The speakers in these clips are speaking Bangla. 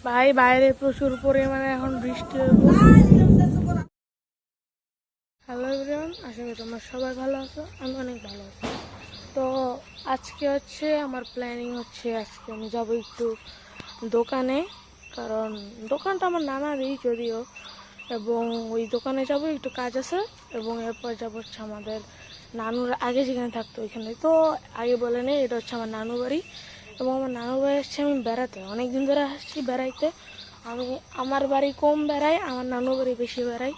ভাই বাইরে প্রচুর পরিমাণে এখন বৃষ্টি হইব। হ্যালো এভরিওয়ান, আশা করি তোমরা সবাই ভালো আছো। আমি অনেক ভালো আছি। তো আজকে হচ্ছে আমার প্ল্যানিং হচ্ছে আজকে আমি যাবো একটু দোকানে, কারণ দোকানটা আমার নানারই যদিও, এবং ওই দোকানে যাব একটু কাজ আছে। এবং এরপর যাবো হচ্ছে আমাদের নানুর আগে যেখানে থাকতো ওইখানে। তো আগে বলে নেই, এটা হচ্ছে আমার নানু বাড়ি। এবং আমার নানু বাড়ি আসছে আমি বেড়াতে, অনেকদিন ধরে আসছি বেড়াইতে। আমি আমার বাড়ি কম বেড়াই, আমার নানু বাড়ি বেশি বেড়াই,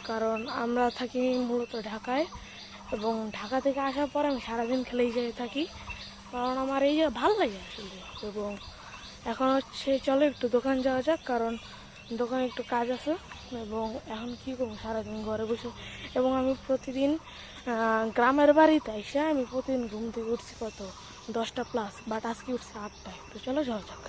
কারণ আমরা থাকি মূলত ঢাকায়। এবং ঢাকা থেকে আসার পর আমি সারাদিন খেলেই যেয়ে থাকি, কারণ আমার এই যে ভালো লাগে আসলে। এবং এখন হচ্ছে চলো একটু দোকান যাওয়া যাক, কারণ দোকানে একটু কাজ আছে। এবং এখন কি করবো, সারাদিন ঘরে বসে। এবং আমি প্রতিদিন গ্রামের বাড়িতে এসে আমি প্রতিদিন ঘুম থেকে উঠছি কত 10টা প্লাস, বাট আজকে উঠছি 8টায়। তো চলো যাওয়া যাক।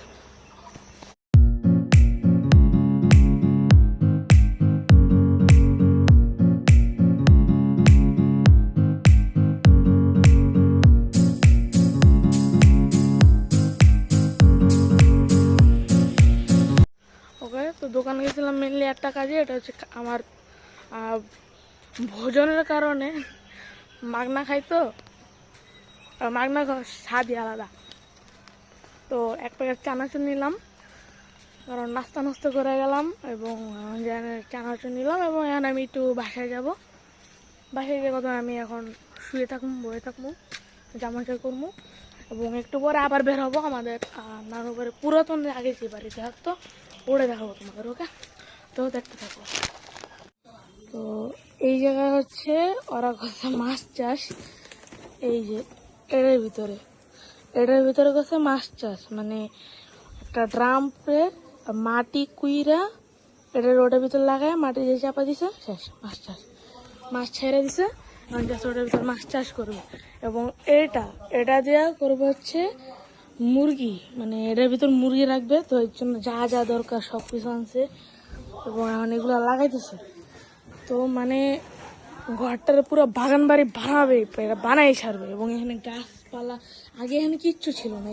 ওকে, তো দোকানে গেছিলাম মেনলি একটা কাজে, এটা হচ্ছে আমার ভোজনের কারণে মাগনা খাই। তো মাগনা স্বাদই আলাদা। তো এক প্যাকেট চানাচুর নিলাম, কারণ নাস্তা নাস্তা করে গেলাম। এবং চানাচুর নিলাম, এবং এখন আমি একটু বাসায় যাব। বাসায় গিয়ে কথা আমি এখন শুয়ে থাকবো, বয়ে থাকবো, জামা কাপড় করবো। এবং একটু পরে আবার বের হবো আমাদের নানু বাড়ি, পুরাতন আগে যে বাড়িতে থাকতো ওরে দেখাবো তোমাদের। ওকে, তো দেখতে থাকো। তো এই জায়গায় হচ্ছে ওরা করছে মাছ চাষ। এই যে এটার ভিতরে করছে মাছ চাষ, মানে একটা ড্রামে মাটি কুইরা এটা রোডের ভিতর লাগায় মাটি দিয়ে চাপা দিছে, শেষ মাছ চাষ। মাছ ছেড়ে দিছে, ওটার ভিতর মাছ চাষ করবে। এবং এটা দেওয়া করবে হচ্ছে মুরগি, মানে এটার ভিতর মুরগি রাখবে। তো এর জন্য যা যা দরকার সব কিছু আনছে, এবং এখন এগুলো লাগাইতেছে। তো মানে ঘরটার পুরো বাগান বাড়ি বানাবে, এটা বানাই ছাড়বে। এবং এখানে গাছপালা, আগে এখানে কিচ্ছু ছিল না,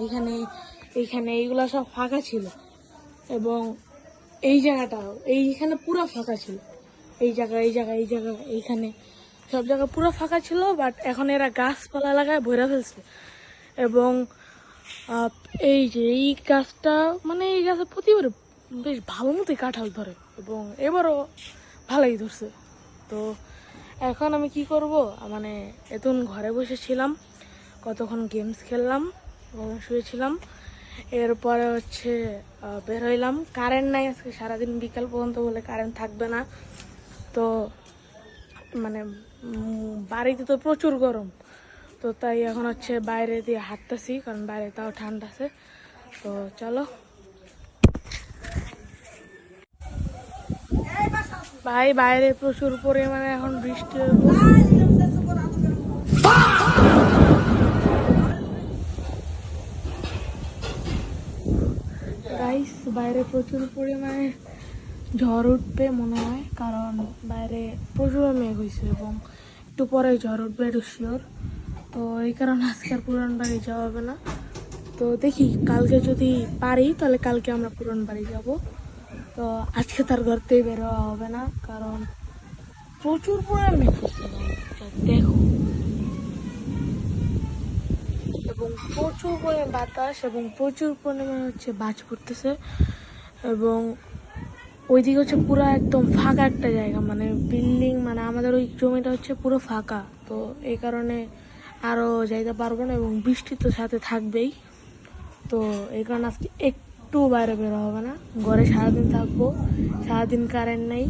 এইখানে এইগুলা সব ফাঁকা ছিল। এবং এই জায়গাটাও এইখানে পুরো ফাঁকা ছিল, এই জায়গা এইখানে সব জায়গা পুরো ফাঁকা ছিল। বাট এখন এরা গাছপালা লাগায় ভরে ফেলছে। এবং এই যে এই গাছটা, মানে এই গাছে প্রতিবার বেশ ভালো মতোই কাঁঠাল ধরে, এবং এবারও ভালোই ধরছে। তো এখন আমি কি করব, মানে এতক্ষণ ঘরে বসেছিলাম, কতক্ষণ গেমস খেললাম, শুয়েছিলাম। এরপরে হচ্ছে বের হইলাম, কারেন্ট নাই আজকে সারাদিন, বিকাল পর্যন্ত বলে কারেন্ট থাকবে না। তো মানে বাড়িতে তো প্রচুর গরম, তো তাই এখন হচ্ছে বাইরে দিয়ে হাঁটতেছি, কারণ বাইরে তাও ঠান্ডা আছে। তো চলো ভাই, বাইরে প্রচুর পরিমাণে এখন বৃষ্টি হইব। গাইস, বাইরে প্রচুর পরিমাণে ঝড় উঠবে মনে হয়, কারণ বাইরে প্রচুর মেঘ হয়েছে এবং একটু পরে ঝড় উঠবে, এটা শিওর। তো এই কারণে আজকে আর পুরান বাড়ি যাওয়া হবে না। তো দেখি কালকে যদি পারি তাহলে কালকে আমরা পুরান বাড়ি যাব। তো আজকে তার ঘর থেকে বের হওয়া হবে না, কারণ প্রচুর পরিমাণ মেঘ হচ্ছে। দেখো, এবং প্রচুর পরিমাণ বাতাস, এবং প্রচুর পরিমাণে হচ্ছে বাজ পড়তেছে। এবং ওইদিকে হচ্ছে পুরো একদম ফাঁকা একটা জায়গা, মানে বিল্ডিং, মানে আমাদের ওই জমিটা হচ্ছে পুরো ফাঁকা। তো এই কারণে আরও যাইতে পারবো না, এবং বৃষ্টি তো সাথে থাকবেই। তো এই কারণে আজকে একটু বাইরে বেরো হবে না, ঘরে সারাদিন থাকবো। সারাদিন কারেন্ট নেই,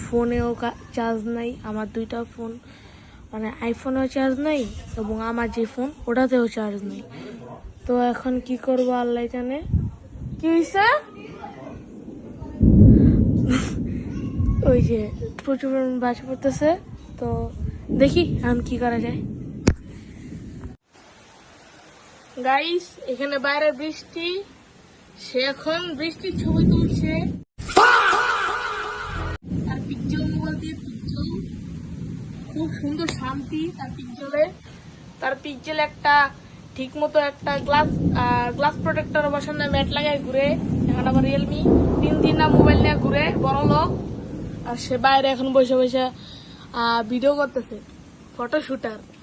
ফোনেও চার্জ নাই, আমার দুইটা ফোন, মানে আইফোনেও চার্জ নেই, এবং আমার যে ফোন ওটাতেও চার্জ নেই। তো এখন কি করবো আল্লাহ জানে। কি হয়েছে, ওই যে প্রচুর বাজ পড়তেছে। তো দেখি এখন কি করা যায়। গাইস, এখানে বাইরে বৃষ্টি, সে এখন বৃষ্টির ছবি তুলছে তার পিকচার, মোবাইল দিয়ে পিকচার, খুব সুন্দর শান্তি তার পিকচারে। তার পিকচারে একটা ঠিক মতো একটা গ্লাস প্রোটেক্টর বসানো ম্যাট লাগায় ঘুরে। এখন আবার রিয়েলমি 3 মোবাইল নিয়ে ঘুরে বড় লোক। আর সে বাইরে এখন বসে বসে ভিডিও করতেছে,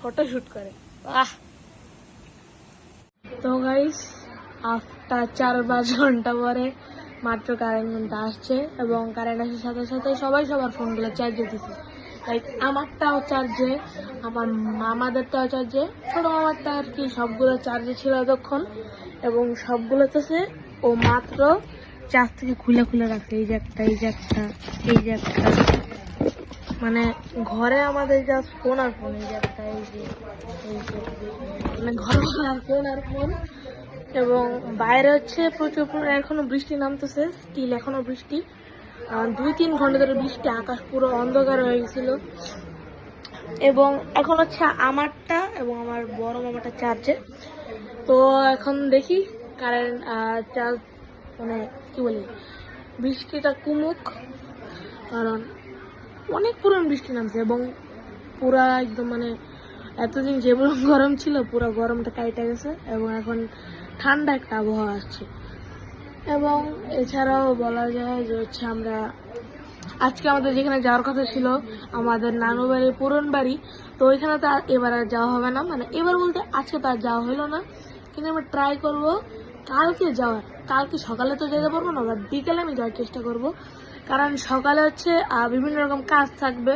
ফটোশুট করে। আহ তো গাইস, আফটার 4-5 ঘন্টা পরে মাত্র কারেন্টটা আসছে, এবং কারেন্ট আসার সাথে সাথে সবাই সবার ফোনগুলো চার্জে দিচ্ছে। লাইক আমারটাও চার্জে, আমার মামাদেরটাও চার্জে, ছোট মামারটা আর কি সবগুলো চার্জে ছিল এতক্ষণ, এবং সবগুলোতে ও মাত্র চার্জ থেকে খুলে রাখছে। এই যে একটা, এই যে একটা, এই যে একটা, মানে ঘরে আমাদের জাস্ট ফোন আর ফোন। এই যে একটা, এই যে মানে ঘরে ফোন আর ফোন। এবং বাইরে হচ্ছে প্রচুর এখনো বৃষ্টি নামতেছে, স্টিল এখনো বৃষ্টি। 2-3 ঘন্টা ধরে বৃষ্টি, আকাশ পুরো অন্ধকার হয়ে গেছিল। এবং এখন হচ্ছে আমারটা এবং আমার বড় মামাটা চার্জে। তো এখন দেখি কারেন্ট চার্জ, মানে কি বলি, বৃষ্টিটা কমুক, কারণ অনেক পুরো বৃষ্টি নামছে। এবং পুরা একদম মানে এতদিন যে গরম ছিল, পুরো গরমটা কাইটে গেছে, এবং এখন ঠান্ডা একটা আবহাওয়া আসছে। এবং এছাড়াও বলা যায় যে হচ্ছে আমরা আজকে আমাদের যেখানে যাওয়ার কথা ছিল, আমাদের নানু বাড়ির পুরন বাড়ি, তো ওইখানে তো এবার আর যাওয়া হবে না। মানে এবার বলতে আজকে তো আর যাওয়া হলো না, কিন্তু আমি ট্রাই করব কালকে যাওয়ার। কালকে সকালে তো যেতে পারবো না, বাট বিকেলে আমি যাওয়ার চেষ্টা করব, কারণ সকালে হচ্ছে বিভিন্ন রকম কাজ থাকবে,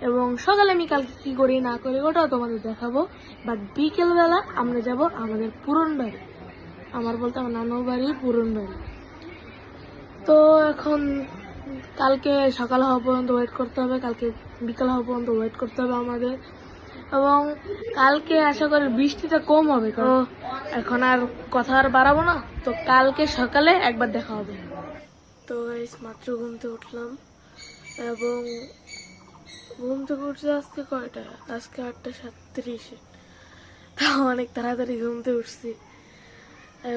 এবং সকালে আমি কালকে কি করি না করি ওটাও তোমাদের দেখাবো। বাট বিকেলবেলা আমরা যাব আমাদের পুরন বাড়ি, আমার বলতে আমার নানু বাড়ির পুরন বাড়ি। তো এখন কালকে সকাল হওয়া পর্যন্ত ওয়েট করতে হবে, কালকে বিকাল হওয়া পর্যন্ত ওয়েট করতে হবে আমাদের, এবং কালকে আশা করি বৃষ্টিটা কম হবে। তো এখন আর কথা আর বাড়াবো না, তো কালকে সকালে একবার দেখা হবে। তো গাইস, মাত্র ঘুম থেকে উঠলাম, এবং ঘুম থেকে উঠছে আজকে কয়টা, আজকে 8:37। তাও অনেক তাড়াতাড়ি ঘুম থেকে উঠছি।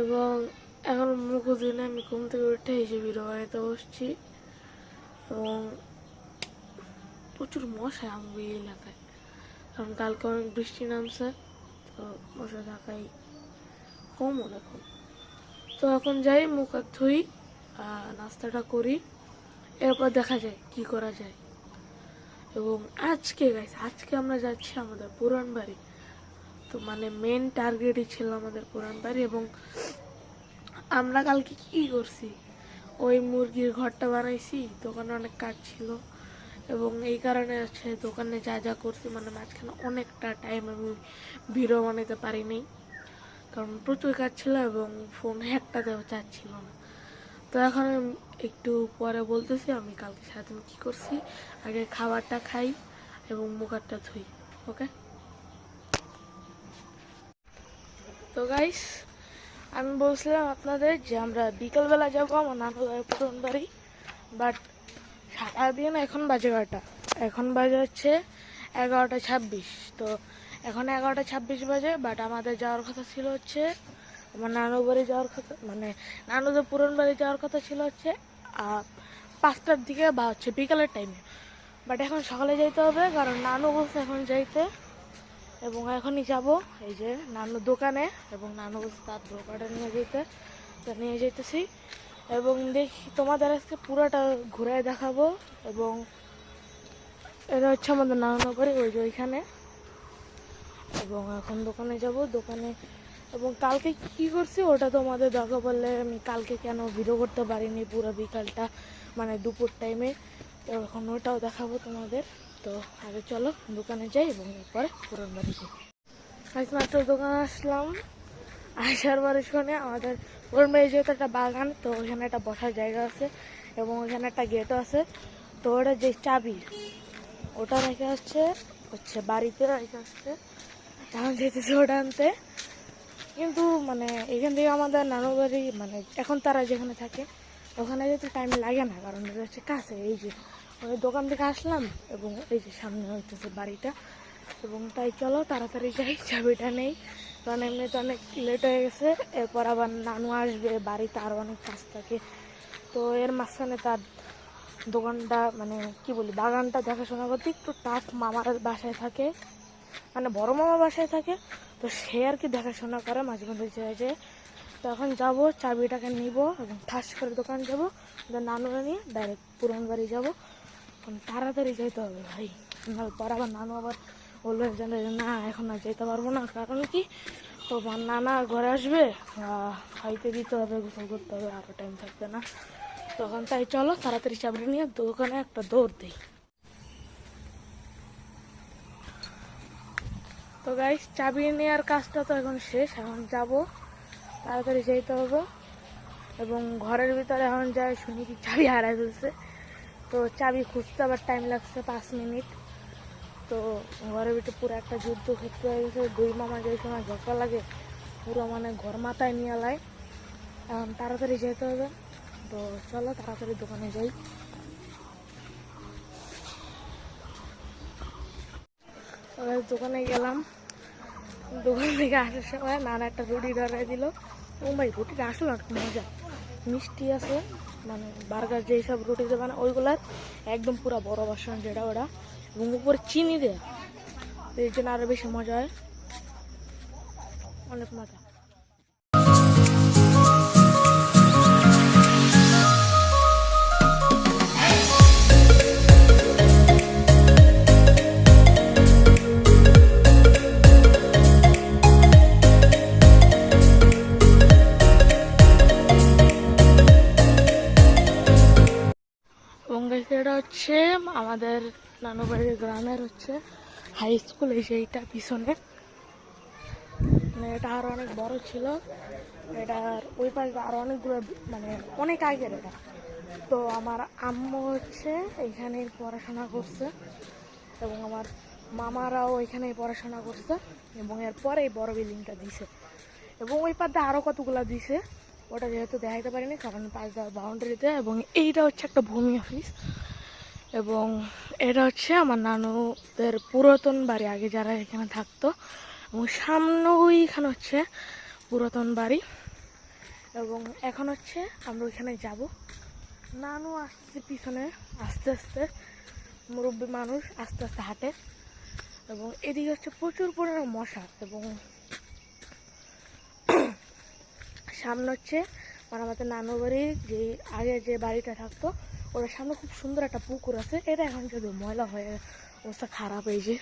এবং এখন মুখও দিনে আমি ঘুম থেকে উঠে এসে ভিডিও বানাতে বসছি। এবং প্রচুর মশা আমাদের এই এলাকায়, কারণ কালকে অনেক বৃষ্টি নামছে, তো মশা থাকাই কম অনেক কম। তো এখন যাই, মুখ হাত ধুই, নাস্তাটা করি, এরপর দেখা যায় কি করা যায়। এবং আজকে আমরা যাচ্ছি আমাদের পুরান বাড়ি। তো মানে মেন টার্গেটই ছিল আমাদের পুরান বাড়ি। এবং আমরা কালকে কি করছি, ওই মুরগির ঘরটা বানাইছি, দোকানে অনেক কাজ ছিল, এবং এই কারণে হচ্ছে দোকানে যা করছি, মানে মাঝখানে অনেকটা টাইম আমি ভিডিও বানাতে পারিনি, কারণ প্রচুর কাজ ছিল, এবং ফোন একটাতেও চার্জ ছিল না। তো এখন একটু পরে বলতেছি আমি কালকে সারাদিন কি করছি। আগে খাবারটা খাই এবং মুখ হাতটা ধুই। ওকে, তো গাইস, আমি বলছিলাম আপনাদের যে আমরা বিকেলবেলা যাবো আমার নানু পুরন বাড়ি, বাট সারাদিন এখন বাজে কয়টা, এখন বাজে হচ্ছে 11:26। তো এখন 11:26 বাজে, বাট আমাদের যাওয়ার কথা ছিল হচ্ছে আমার নানু বাড়ি যাওয়ার কথা, মানে নানুদের পুরন বাড়ি যাওয়ার কথা ছিল হচ্ছে 5টার দিকে বা হচ্ছে বিকালের টাইমে। বাট এখন সকালে যাইতে হবে, কারণ নানু বলছে এখন যাইতে, এবং এখনই যাব এই যে নানু দোকানে, এবং নানু বলছে তার দোকানে নিয়ে যেতেছি। এবং দেখি তোমাদের আজকে পুরোটা ঘুরে দেখাবো। এবং এটা হচ্ছে আমাদের নানু বাড়ি, ওই যে ওইখানে। এবং এখন দোকানে যাব, দোকানে এবং কালকে কি করছি ওটা তোমাদের দেখা বললে আমি কালকে কেন ভিডিও করতে পারিনি পুরো বিকালটা, মানে দুপুর টাইমে, তো এখন ওটাও দেখাবো তোমাদের। তো আগে চলো দোকানে যাই, এবং এরপরে পুরন বাড়ি যাই। আজ মাত্র দোকানে আসলাম, আসার পরে শুনে আমাদের পুরন বাড়ি যেহেতু একটা বাগান, তো ওখানে একটা বসার জায়গা আছে, এবং ওখানে একটা গেটও আছে। তো ওটা যে চাবি ওটা রেখে হচ্ছে বাড়িতে রেখে আসছে, এখন যেতেছে ওটা আনতে। কিন্তু মানে এখান থেকে আমাদের নানু বাড়ি, মানে এখন তারা যেখানে থাকে ওখানে যেতে টাইম লাগে না, কারণ এটা হচ্ছে কাছে। এই যে ওই দোকান থেকে আসলাম, এবং এই যে সামনে হইতেছে বাড়িটা। এবং তাই চলো তাড়াতাড়ি যাই, চাবিটা নেই, কারণ এমনিতে অনেক লেট হয়ে গেছে। এরপর আবার নানু আসবে, বাড়িতে আরও অনেক কাজ থাকে, তো এর মাঝখানে তার দোকানটা, মানে কি বলি, বাগানটা দেখাশোনা করতে একটু টাফ। মামার বাসায় থাকে, মানে বড় মামা বাসায় থাকে, তো সে আর কি দেখাশোনা করে মাঝে মধ্যে যে। তো এখন যাবো, চাবিটাকে নিব এবং ঠাস করে দোকান যাবো, নানুরা নিয়ে ডাইরেক্ট পুরান বাড়ি যাবো। তাড়াতাড়ি যেতে হবে ভাই, পর আবার নানু আবার বলবে যে না এখন আর যেতে পারবো না, কারণ কি তো নানা ঘরে আসবে, খাইতে দিতে হবে, গোসল করতে হবে, আরও টাইম থাকবে না তখন। তাই চলো তাড়াতাড়ি চাবিটা নিয়ে দোকানে একটা দৌড় দিই। তো গাইস চাবি নেওয়ার কাজটা তো এখন শেষ, এখন যাব, তাড়াতাড়ি যেতে হবে। এবং ঘরের ভিতরে এখন যাই শুনি কি চাবি হারাই ফেলছে, তো চাবি খুঁজতে আবার টাইম লাগছে 5 মিনিট। তো ঘরের ভিতরে পুরো একটা যুদ্ধ ক্ষেত্র হয়ে গেছে, দুই মামা যে সময় ঝগড়া লাগে পুরো মানে ঘর মাথায় নিয়ে লাই। এখন তাড়াতাড়ি যেতে হবে, তো চলো তাড়াতাড়ি দোকানে যাই। দোকানে গেলাম, দোকান থেকে আসার সময় নানা একটা রুটি ধরাই দিল। ও ভাই রুটিটা আসলে একটা মজা, মিষ্টি আছে, মানে বার্গার যেই সব রুটিতে বানায় ওইগুলার একদম পুরো বড় বাসন যেটা ওটা, এবং উপরে চিনি দেয়, এই জন্য আরো বেশি মজা হয়, অনেক মজা। এবং এটা হচ্ছে আমাদের নানু বাড়ির গ্রামের হচ্ছে হাই স্কুল, এই যে এইটা পিছনে, মানে এটা আরো অনেক বড় ছিল, এটার ওই পাশে আরো অনেকগুলো, মানে অনেক আগের এটা। তো আমার আম্মু হচ্ছে এইখানে পড়াশোনা করছে এবং আমার মামারাও এখানে পড়াশোনা করছে, এবং এরপরে এই বড় বিল্ডিংটা দিছে, এবং ওই পাশে আরো কতগুলো দিছে, ওটা যেহেতু দেখাইতে পারিনি কারণ পাশ দেওয়ার বাউন্ডারিতে। এবং এইটা হচ্ছে একটা ভূমি অফিস, এবং এটা হচ্ছে আমার নানুদের পুরাতন বাড়ি, আগে যারা এখানে থাকতো, এবং সামনে ওইখানে হচ্ছে পুরাতন বাড়ি। এবং এখন হচ্ছে আমরা ওইখানে যাব, নানু আসছে পিছনে আস্তে আস্তে, মুরব্বী মানুষ আস্তে আস্তে হাঁটে। এবং এদিকে হচ্ছে প্রচুর পরিমাণে মশা, এবং সামনে হচ্ছে মানে আমাদের নানু বাড়ির যে আগে যে বাড়িটা থাকতো ওটার সামনে খুব সুন্দর একটা পুকুর আছে, এটা এখন যদি ময়লা হয়ে অবস্থা খারাপ এই যে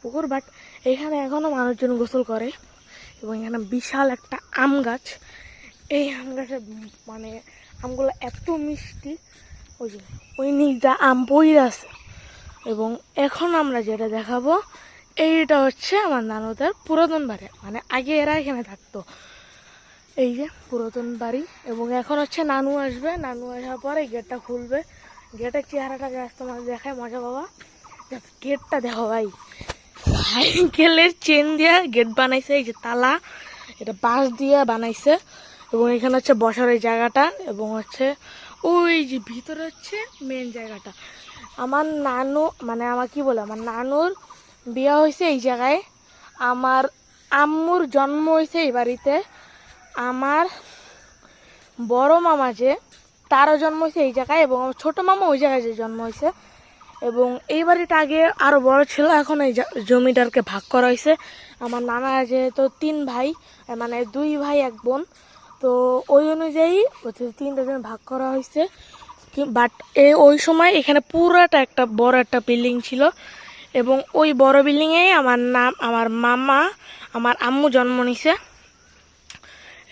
পুকুর, বাট এখানে এখনো মানুষজন গোসল করে। এবং এখানে বিশাল একটা আম গাছ, এই আম গাছে মানে আমগুলো এত মিষ্টি, ওই যে ওই নিচটা আম পড়ে আছে। এবং এখন আমরা যেটা দেখাবো এইটা হচ্ছে আমার নানুদের পুরাতন বাড়ি, মানে আগে এরা এখানে থাকতো, এই যে পুরাতন বাড়ি। এবং এখন হচ্ছে নানু আসবে, নানু আসার পরে এই গেটটা খুলবে, গেটের চেহারাটা তোমার দেখায় মজা বাবা, গেটটা দেখো ভাই, সাইকেলের চেন দিয়ে গেট বানাইছে, এই যে তালা এটা বাঁশ দিয়ে বানাইছে। এবং এখানে হচ্ছে বসার এই জায়গাটা, এবং হচ্ছে ওই যে ভিতরে হচ্ছে মেন জায়গাটা। আমার নানু মানে আমার কি বলে, আমার নানুর বিয়ে হয়েছে এই জায়গায়, আমার আম্মুর জন্ম হয়েছে এই বাড়িতে, আমার বড় মামা যে তারও জন্ম হয়েছে এই জায়গায়, এবং আমার ছোটো মামা ওই জায়গায় যে জন্ম হয়েছে। এবং এই বাড়িটা আগে আরও বড় ছিল, এখন এই জমিটাকে ভাগ করা হয়েছে। আমার নানা যেহেতু 3 ভাই, মানে 2 ভাই 1 বোন, তো ওই অনুযায়ী 3টা জমি ভাগ করা হয়েছে। বাট ওই সময় এখানে পুরাটা একটা বড় একটা বিল্ডিং ছিল, এবং ওই বড় বিল্ডিংয়েই আমার মামা আমার আম্মু জন্ম নিছে।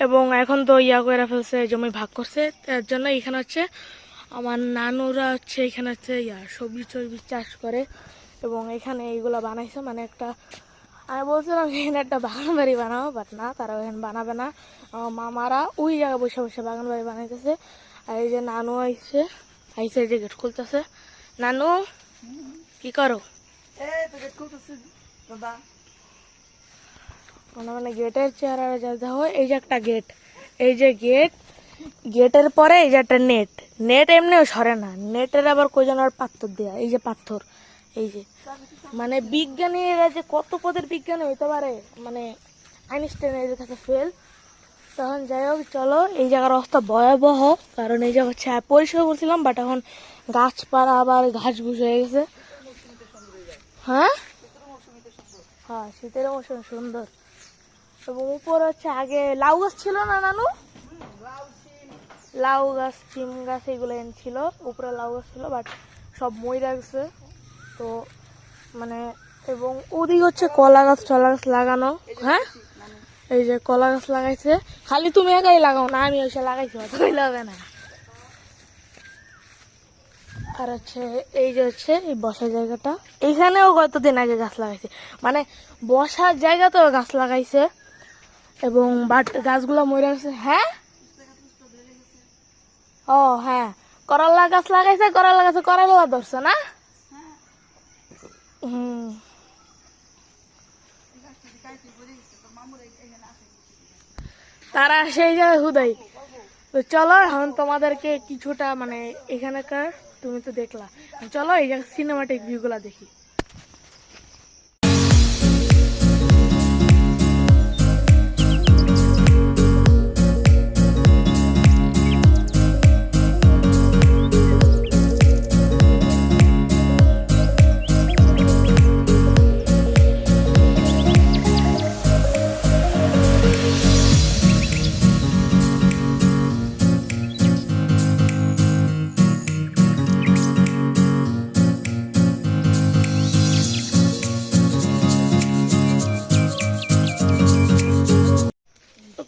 এবং এখন তো করে ফেলছে, জমি ভাগ করছে, তার জন্য এখানে হচ্ছে আমার নানুরা হচ্ছে এখানে হচ্ছে সবজি টবজি চাষ করে। এবং এখানে এইগুলা বানাইছে, মানে একটা আমি বলছিলাম এখানে একটা বাগান বাড়ি বানাবো, বাট না, তারা এখানে বানাবে না, মামারা ওই জায়গায় বসে বসে বাগান বাড়ি বানাইতেছে। আর এই যে নানু আইসে যে গেট খুলতেছে। নানু কি করো? মানে গেটের চেহারা যা দেখো, এই যে একটা গেট, এই যে গেটের পরে এই যে একটা নেট এমনিও সরে না, নেটের আবার কোজন আর পাথর দেয়া, এই যে পাথর, এই যে মানে বিজ্ঞানীরা যে কত পদের বিজ্ঞানী হইতে পারে, মানে আইনস্টাইনের কাছে ফেল। তখন যাই হোক চলো, এই জায়গার অবস্থা ভয়াবহ, কারণ এই জায়গা হচ্ছে পরিষ্কার করছিলাম, বাট এখন গাছপালা আবার ঘাস ঘুষ হয়ে গেছে। হ্যাঁ হ্যাঁ শীতের মৌসুম সুন্দর। এবং উপর হচ্ছে আগে লাউ গাছ ছিল না নানু? লাউ গাছ, সিম গাছ এগুলো ছিল, উপরে লাউ গাছ ছিল, বাট সব মইরা গেছে। তো মানে এবং ওদিকে হচ্ছে কলা গাছ টলা গাছ লাগানো। হ্যাঁ এই যে কলা গাছ লাগাইছে, খালি তুমি একাই লাগাও না, আমি ওইসব লাগাইছি, হইলে হবে না। আর হচ্ছে এই যে হচ্ছে এই বসার জায়গাটা, এইখানেও কতদিন আগে গাছ লাগাইছে, মানে বসার জায়গাতেও গাছ লাগাইছে এবং বাট গাছগুলো মরে গেছে। হ্যাঁ ও হ্যাঁ, করলা গাছ লাগাইছে, করলা গাছে করলা ধরছে না? হুম। তারা সেই জায়গায় হুদাই। তো চলো এখন তোমাদেরকে কিছুটা মানে এখানকার, তুমি তো দেখলা, চলো এই জায়গায় সিনেমাটিক ভিউ গুলা দেখি।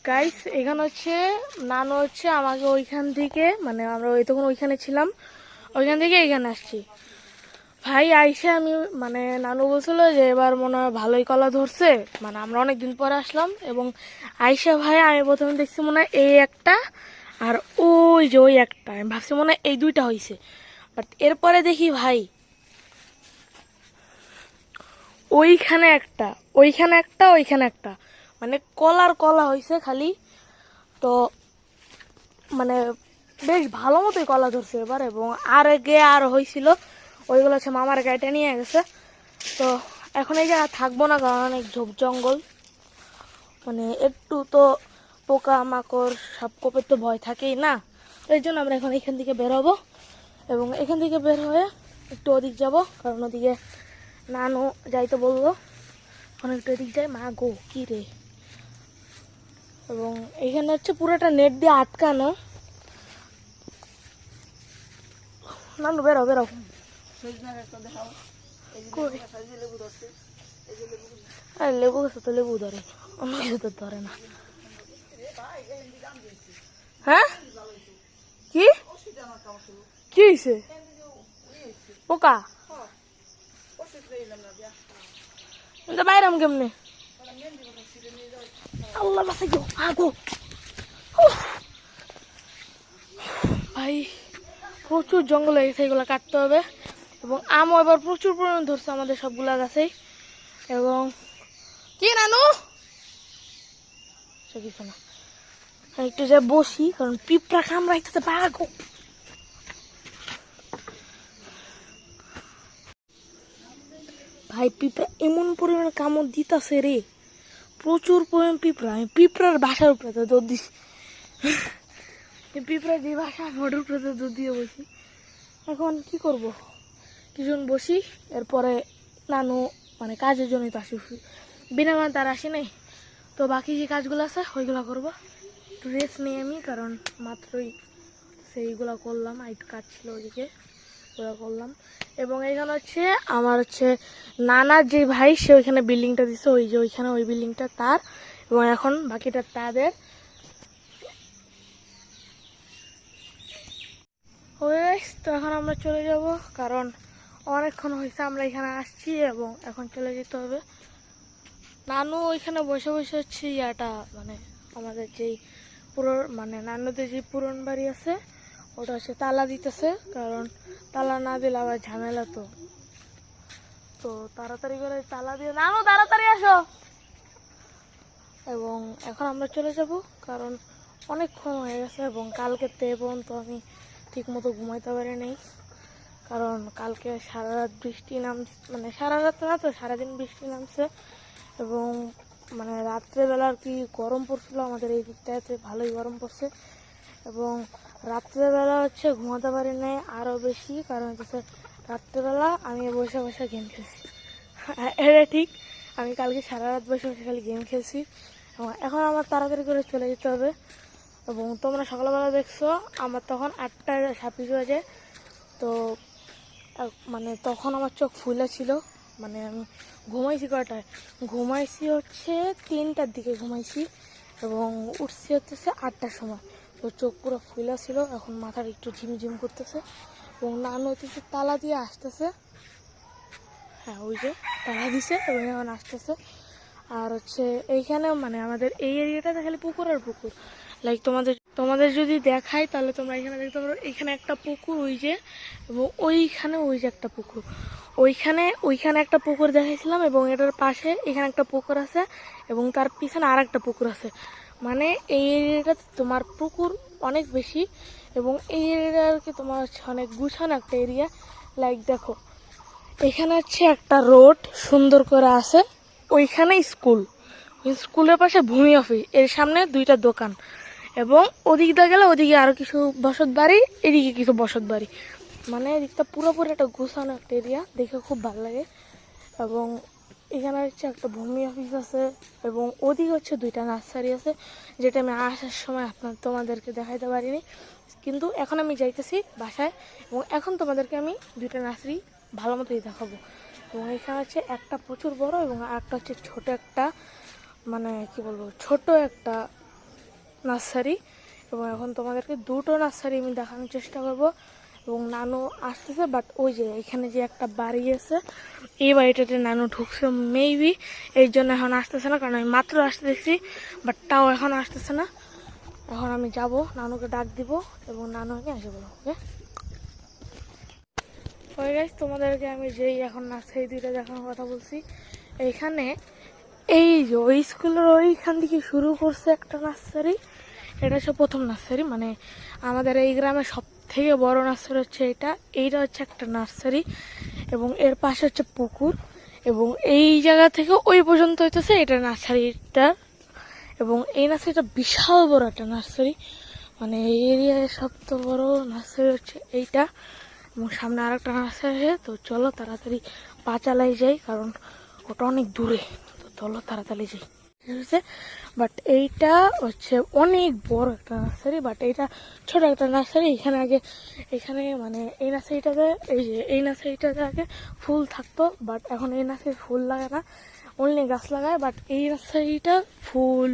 গাইস এখানে হচ্ছে নানু হচ্ছে আমাকে ওইখান থেকে, মানে আমরা তখন ওইখানে ছিলাম, ওইখান থেকে এখানে আসছি। ভাই আইসা আমি মানে নানু বলছিল যে এবার মনে হয় ভালোই কলা ধরছে, মানে আমরা অনেকদিন পরে আসলাম। এবং আইসা ভাই আমি প্রথমে দেখছি মনে হয় এই একটা আর ওই যে ওই একটা, আমি ভাবছি মনে হয় এই দুইটা হয়েছে, বাট এরপরে দেখি ভাই ওইখানে একটা, ওইখানে একটা, ওইখানে একটা, মানে কলার কলা হয়েছে খালি। তো মানে বেশ ভালো মতোই কলা ধরছে এবার। এবং আর আগে আর হয়েছিল ওইগুলো হচ্ছে মামার গাড়িটা নিয়ে গেছে। তো এখন এই জায়গা থাকবো না, কারণ অনেক ঝোপ জঙ্গল, মানে একটু তো পোকা মাকড় সাপ কোপের তো ভয় থাকেই না। এই জন্য আমরা এখন এখান থেকে বের হবো এবং এখান থেকে বের হয়ে একটু ওদিক যাব, কারণ ওদিকে নানু যাইতে বললো, অনেকটা ওদিক যাই। মা গো কি রে! এবং এখানে হচ্ছে পুরোটা নেট দিয়ে আটকানো। নানু বেরো বেরো, লেবু গাছে তো লেবু ধরে, অন্য কিছু তো ধরে না। হ্যাঁ কি কি হয়েছে? পোকা বাইরাম কেমনে? আল্লাহ বাসাই গো, আগো ভাই প্রচুর জঙ্গল হয়ে গেছে, এগুলো কাটতে হবে। এবং আমও এবার প্রচুর পরিমাণ ধরছে আমাদের সবগুলা গাছেই। এবং কি নানু কিছু না, একটু যা বসি, কারণ পিঁপড়া কামড়াইতেছে পাগো। ভাই পিঁপড়া এমন পরিমাণে কামড় দিতেছে রে, প্রচুর পরিমাণ পিঁপড়া। আমি পিঁপড়ার বাসার উপরে তো দৌড় দিছি, পিঁপড়া যে বাসা ওটার উপরে তো দৌড় দিয়ে বসি। এখন কি করব, কিছুজন বসি, এরপরে নানু মানে কাজের জন্যই তো আসি, বিনা মানে তার আসি নাই। তো বাকি যে কাজগুলো আছে ওইগুলো করবো, একটু রেস্ট নিই আমি, কারণ মাত্রই সেইগুলো করলাম, আইট কাজ ছিল ওইদিকে, ওগুলো করলাম। এবং এখানে হচ্ছে আমার হচ্ছে নানার যে ভাই, সে ওইখানে বিল্ডিংটা দিচ্ছে, ওই যে ওইখানে ওই বিল্ডিংটা তার, এবং এখন বাকিটা তাদের। তো এখন আমরা চলে যাব, কারণ অনেকক্ষণ হয়েছে আমরা এখানে আসছি এবং এখন চলে যেতে হবে। নানু ওইখানে বসে বসে হচ্ছে ইয়াটা, মানে আমাদের যেই মানে নানুদের যে পুরন বাড়ি আছে ওটা হচ্ছে তালা দিতেছে, কারণ তালা না দিলে আবার ঝামেলা। তো তো তাড়াতাড়ি করে তালা দিয়ে, নানু তাড়াতাড়ি আসো। এবং এখন আমরা চলে যাব, কারণ অনেকক্ষণ হয়ে গেছে এবং কালকে পর্যন্ত আমি ঠিক মতো ঘুমাইতে পারি নাই, কারণ কালকে সারা রাত বৃষ্টি মানে সারা রাত না তো সারাদিন বৃষ্টি নামছে। এবং মানে রাত্রেবেলা আর কি গরম পড়ছিল, আমাদের এই দিকটাতে ভালোই গরম পড়ছে। এবং রাত্রেবেলা হচ্ছে ঘুমাতে পারি নাই আরও বেশি, কারণ হচ্ছে রাত্রেবেলা আমি বসে বসে গেম খেলছি, এটা ঠিক। আমি কালকে সারা রাত বসে বসে খালি গেম খেলছি এবং এখন আমার তাড়াতাড়ি করে চলে যেতে হবে। এবং তোমরা সকালবেলা দেখছো আমার তখন 8টা 26 বাজে। তো মানে তখন আমার চোখ ফুলে ছিল, মানে আমি ঘুমাইছি কয়টায়, ঘুমাইছি হচ্ছে 3টার দিকে ঘুমাইছি এবং উঠছি হচ্ছে 8টার সময়। তো চোখ পুরো ফুলে ছিল, এখন মাথাটা একটু ঝিমঝিম করতেছে এবং নানু হচ্ছে তালা দিয়ে আসতেছে। হ্যাঁ ওই যে তালা দিছে এবং এখন আসতেছে। আর হচ্ছে এইখানে মানে আমাদের এই এরিয়াটাতে খালি পুকুর আর পুকুর। লাইক তোমাদের যদি দেখাই তাহলে তোমরা এখানে দেখতে পারো, এখানে একটা পুকুর ওই যে, এবং ওইখানে ওই যে একটা পুকুর, ওইখানে একটা পুকুর দেখাইছিলাম এবং এটার পাশে এখানে একটা পুকুর আছে এবং তার পিছনে আর একটা পুকুর আছে। মানে এই এরিয়াটাতে তোমার পুকুর অনেক বেশি এবং এই এরিয়াটা আর কি তোমার হচ্ছে অনেক গুছানো একটা এরিয়া। লাইক দেখো এখানে হচ্ছে একটা রোড সুন্দর করে আছে, ওইখানে স্কুলের পাশে ভূমি অফিস, এর সামনে 2টা দোকান এবং ওদিক দিয়ে গেলে ওদিকে আরো কিছু বসত বাড়ি, এদিকে কিছু বসত বাড়ি। মানে এদিকটা পুরোপুরি একটা গুছানো একটা এরিয়া, দেখে খুব ভালো লাগে। এবং এখানে হচ্ছে একটা ভূমি অফিস আছে এবং ওদিকে হচ্ছে 2টা নার্সারি আছে, যেটা আমি আসার সময় তোমাদেরকে দেখাইতে পারিনি, কিন্তু এখন আমি যাইতেছি বাসায় এবং এখন তোমাদেরকে আমি 2টা নার্সারি ভালো মতোই দেখাবো। এবং এখানে হচ্ছে একটা প্রচুর বড় এবং আরেকটা হচ্ছে ছোট একটা, মানে কি বলবো, ছোট একটা নার্সারি। এবং এখন তোমাদেরকে 2টো নার্সারি আমি দেখানোর চেষ্টা করব। এবং নানু আসতেছে, বাট ওই যে এখানে যে একটা বাড়ি আছে এই বাড়িটাতে নানু ঢুকছে মেবি, এই জন্য এখন আসতেছে না, কারণ আমি মাত্র আসতে দেখছি, বাট তাও এখন আসতেছে না। এখন আমি যাব, নানুকে ডাক দিব এবং নানুকে এসে বলবো। ওকে ওই গাইস, তোমাদেরকে আমি যেই এখন নার্সারি 2টা দেখানোর কথা বলছি, এইখানে এই যে ওই স্কুলের ওইখান থেকে শুরু করছে একটা নার্সারি, এটা হচ্ছে প্রথম নার্সারি। মানে আমাদের এই গ্রামে সব থেকে বড় নার্সারি হচ্ছে এইটা হচ্ছে একটা নার্সারি এবং এর পাশে হচ্ছে পুকুর এবং এই জায়গা থেকে ওই পর্যন্ত হইতেছে এটা নার্সারিটা। এবং এই নার্সারিটা বিশাল বড় একটা নার্সারি, মানে এই এরিয়ায় সবচেয়ে বড় নার্সারি হচ্ছে এইটা। এবং সামনে আর একটা নার্সারি আছে, তো চলো তাড়াতাড়ি পা চালাই যাই, কারণ ওটা অনেক দূরে, তো চলো তাড়াতাড়ি যাই। বাট এইটা হচ্ছে অনেক বড় একটা নার্সারি, বাট এইটা ছোট একটা নার্সারি। এখানে মানে এই নার্সারিটাতে আগে ফুল থাকতো, বাট এখন এই নার্সারি ফুল লাগে না, অনলি গাছ লাগায়। বাট এই নার্সারিটা ফুল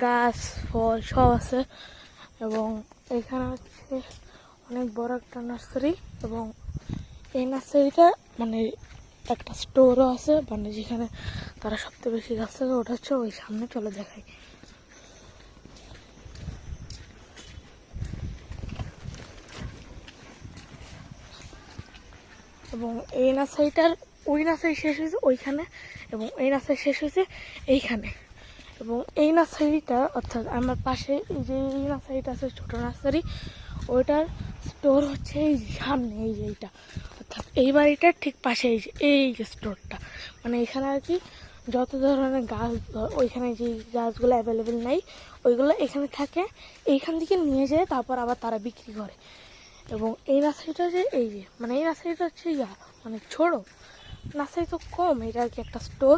গাছ ফল সব আছে এবং এখানে হচ্ছে অনেক বড় একটা নার্সারি। এবং এই নার্সারিটা মানে একটা স্টোরও আছে, মানে যেখানে তারা সবচেয়ে বেশি গাছ থাকে, ওটা হচ্ছে ওই সামনে, চলে দেখাই। এবং এই নার্সারিটার ওই নার্সারি শেষ হয়েছে ওইখানে এবং এই নার্সারি শেষ হয়েছে এইখানে। এবং এই নার্সারিটা অর্থাৎ আমার পাশে যে এই নার্সারিটা আছে ছোটো নার্সারি, ওইটার স্টোর হচ্ছে এই সামনে, এই যে এইটা, অর্থাৎ এই বাড়িটার ঠিক পাশে এই যে স্টোরটা। মানে এখানে আর কি যত ধরনের গাছ, ওইখানে যে গাছগুলো অ্যাভেলেবেল নেই ওইগুলো এখানে থাকে, এইখান থেকে নিয়ে যায়, তারপর আবার তারা বিক্রি করে। এবং এই নার্সারিটা যে এই যে মানে এই নার্সারিটা হচ্ছে মানে ছোটো নার্সারি তো কম, এটা আর কি একটা স্টোর।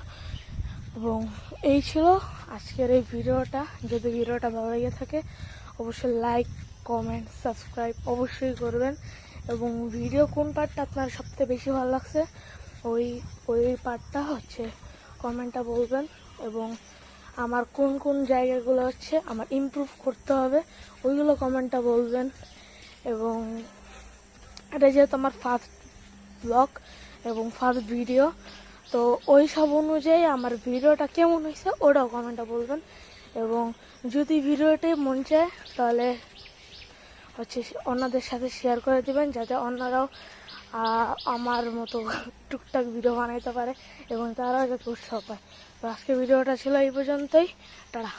এবং এই ছিল আজকের এই ভিডিওটা। যদি ভিডিওটা ভালো লেগে থাকে অবশ্যই লাইক কমেন্ট সাবস্ক্রাইব অবশ্যই করবেন। এবং ভিডিও কোন পার্টটা আপনার সবথেকে বেশি ভালো লাগছে ওই পার্টটা হচ্ছে কমেন্টটা বলবেন। এবং আমার কোন কোন জায়গাগুলো হচ্ছে আমার ইমপ্রুভ করতে হবে ওইগুলো কমেন্টটা বলবেন। এবং এটা যেহেতু আমার ফার্স্ট ব্লগ এবং ফার্স্ট ভিডিও, তো ওই সব অনুযায়ী আমার ভিডিওটা কেমন হয়েছে ওটাও কমেন্টে বলবেন। এবং যদি ভিডিওটি মন চায় তাহলে হচ্ছে অন্যদের সাথে শেয়ার করে দিবেন, যাতে অন্যরাও আমার মতো টুকটাক ভিডিও বানাইতে পারে এবং তারাও যাতে উৎসাহ পায়। তো আজকে ভিডিওটা ছিল এই পর্যন্তই, টাটা।